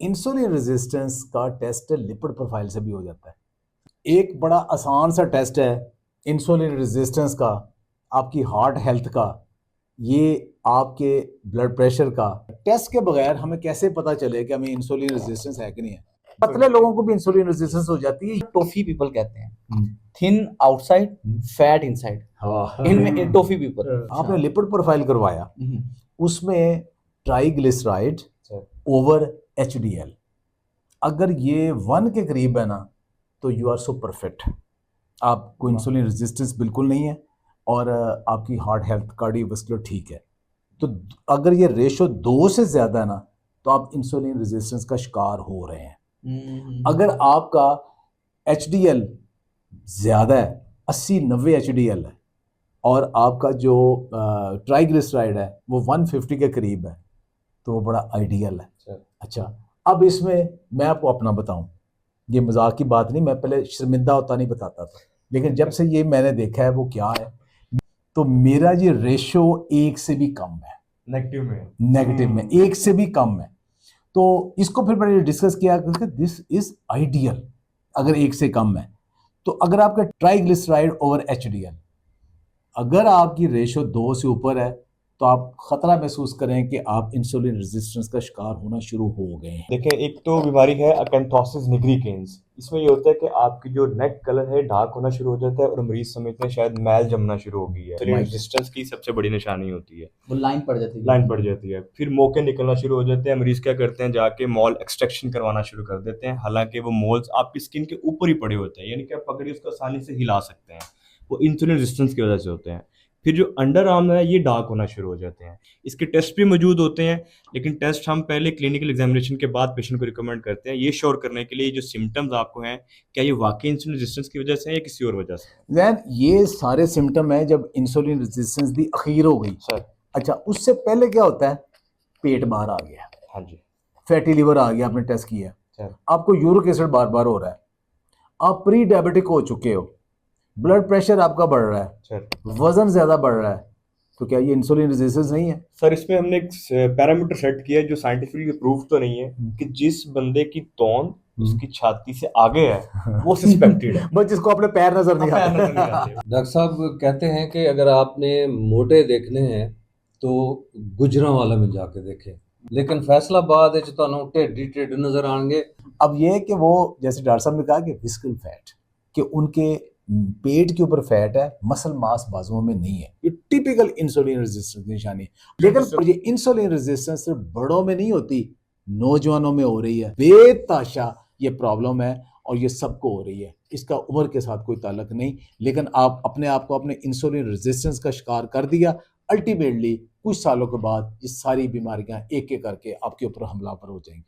Insulin resistance का test lipid profile से भी हो जाता है। एक बड़ा आसान सा टेस्ट है इंसुलिन रेजिस्टेंस का, आपकी हार्ट हेल्थ का, ये आपके ब्लड प्रेशर का। टेस्ट के बगैर हमें कैसे पता चले कि हमें इंसुलिन रेजिस्टेंस है कि नहीं है? पतले लोगों को भी इंसुलिन रेजिस्टेंस हो जाती है। टॉफी पीपल कहते हैं, थिन आउटसाइड फैट इनसाइड, इनमें टॉफी पीपल। आपने लिपिड प्रोफाइल करवाया, उसमें ट्राइग्लिसराइड ओवर एचडीएल अगर ये 1 के करीब है ना, तो यू आर सो परफेक्ट, आपको इंसुलिन रेजिस्टेंस बिल्कुल नहीं है और आपकी हार्ट हेल्थ कार्डियोवास्कुलर ठीक है। तो अगर ये रेशो 2 से ज़्यादा है ना, तो आप इंसुलिन रेजिस्टेंस का शिकार हो रहे हैं। अगर आपका एचडीएल ज़्यादा है, 80-90 एचडीएल है, और आपका जो ट्राइग्लिसराइड है वो 150 के करीब है, तो वो बड़ा आइडियल है। अच्छा, अब इसमें मैं आपको अपना बताऊं, ये मजाक की बात नहीं, मैं पहले शर्मिंदा होता नहीं बताता था, लेकिन जब से ये मैंने देखा है वो क्या है, तो मेरा ये रेशो 1 से भी कम है, नेगेटिव में 1 से भी कम है। तो इसको फिर मैंने डिस्कस किया कि दिस इज आइडियल अगर 1 से कम है। तो अगर आपका ट्राइग्लिसराइड ओवर एचडीएल, अगर आपकी रेशो 2 से ऊपर है, तो आप खतरा महसूस करें कि आप इंसुलिन रेजिस्टेंस का शिकार होना शुरू हो गए हैं। देखिए, एक तो बीमारी है अकैंथोसिस निग्रिकेंस। इसमें ये होता है कि आपकी जो नेक कलर है डार्क होना शुरू हो जाता है और मरीज समझते हैं शायद मैल जमना शुरू हो गई है। इंसुलिन रेजिस्टेंस की सबसे बड़ी निशानी होती है, वो लाइन पड़ जाती है। फिर मोके निकलना शुरू हो जाते हैं। मरीज क्या करते हैं, जाके मॉल एक्सट्रैक्शन करवाना शुरू कर देते हैं, हालांकि वो मोल्स आपकी स्किन के ऊपर ही पड़े होते हैं, यानी कि आप पकड़िए उसको आसानी से हिला सकते हैं। वो इंसुलिन रेजिस्टेंस की वजह से होते हैं। फिर जो अंडर आर्म है ये डार्क होना शुरू हो जाते हैं। इसके टेस्ट भी मौजूद होते हैं, लेकिन टेस्ट हम पहले क्लिनिकल एग्जामिनेशन के बाद पेशेंट को रिकमेंड करते हैं, ये श्योर करने के लिए जो सिम्टम्स आपको हैं क्या ये वाकई इंसुलिन रेजिस्टेंस की वजह से है या किसी और वजह से। जैन, ये सारे सिम्टम है जब इंसुलिन रेजिस्टेंस दी अखीर हो गई सर, अच्छा, उससे पहले क्या होता है? पेट बाहर आ गया, हाँ जी फैटी लिवर आ गया, आपने टेस्ट किया, सर, आपको यूरिक एसिड बार बार हो रहा है, आप प्री डायबिटिक हो चुके हो, ब्लड प्रेशर आपका बढ़ रहा है सर, वजन ज्यादा बढ़ रहा है, तो क्या ये इंसुलिन रेजिस्टेंस नहीं है? सर इसमें हमने एक पैरामीटर सेट किया है जो साइंटिफिकली प्रूव तो नहीं है कि जिस बंदे की तौन उसकी छाती से आगे है वो सस्पेक्टेड है। बस जिसको अपने पैर नजर नहीं पैर नजर नहीं आते। आते। डॉक्टर साहब कहते हैं कि अगर आपने मोटे देखने हैं तो गुजरांवाला में जाके देखें, लेकिन फैसलाबाद च तुहानू ढेडी ढिड नजर आएंगे। अब ये कि वो जैसे डॉक्टर साहब ने कहा कि विस्कल फैट, कि उनके पेट के ऊपर फैट है, मसल मास बाजुओं में नहीं है, ये टिपिकल इंसुलिन रेजिस्टेंस की निशानी है। लेकिन ये इंसुलिन रेजिस्टेंस सिर्फ बड़ों में नहीं होती, नौजवानों में हो रही है, बेताशा ये प्रॉब्लम है और ये सबको हो रही है। इसका उम्र के साथ कोई ताल्लुक नहीं, लेकिन आप अपने आप को अपने इंसुलिन रेजिस्टेंस का शिकार कर दिया, अल्टीमेटली कुछ सालों के बाद ये सारी बीमारियां एक एक करके आपके ऊपर हमलावर हो जाएंगी।